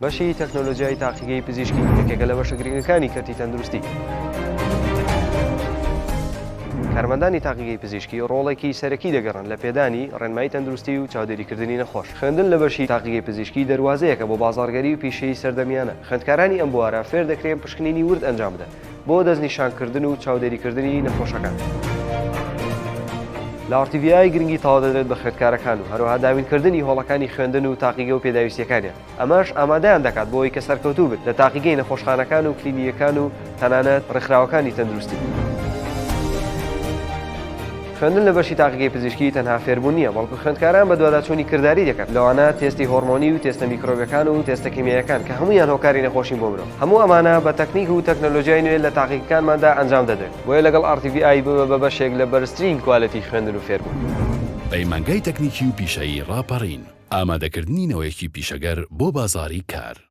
بەشی تەکنۆلۆژیای تاقیگەی پزیشکی یەکێکە لە بەشە گرنگەکانی کەرتی تەندروستی. کارمەندانی تاقیگەی پزیشکی ڕۆڵێکی سەرەکی دەگەڕن لە پێدانی ڕێنمایی تەندروستی و چاودێریکردنی نەخۆش. خوێندن لە بەشی تاقیگەی پزیشکی دەواازەیەکە بۆ بازاڕگەری و پیشەی سەردەمیانە. خوێندکارانی ئەم بوارە فێر دەکرێن پشکنینی ورد ئەنجام بدەن بۆ دەستنیشانکردن و چاودێریکردنی نەخۆشەکان. لە ئارتیڤای گرنگی تەواو دەدرێت بە خوێندکارەکان و هەروەها داوینکردنی هۆڵەکانی خوێندن و تاقیگە و پێداویستیەکانیان. ئەمەش ئامادەیان دەکات بۆ ئەوەی کە سەرکەوتوو بێت لە تاقیگەی نەخۆشخانەکان و کلینیەکان و تەنانەت ڕێکخراوەکانی تەندروستی. خوێندن لە بەشی تاقیگەی پزیشکی تەنها فێربوون نییە، بەڵکو خوێندکاران بە دواداچوونی کردداری دەکەن. لەوانە تێستی هۆرمۆنی و تێستە میکرۆبیەکان و تێستە کیمیاییەکان کە هەمویان هۆکاری نەخۆشین بۆ مرۆڤ. هەموو ئەمانە بە تەکنیک و تەکنۆلۆژیای نوێ لە تاقیگەکانماندا ئەنجام دەدرێت. بۆیە لەگەڵ ئارتیڤای ببە بە بەشێک لە بەرزترین کوالەتی خوێندن و فێربوون. پەیمانگای تەکنیکی و پیشەیی ڕاپەڕین، ئامادەکردنی نەوەیەکی پیشەگەر بۆ بازاری کار.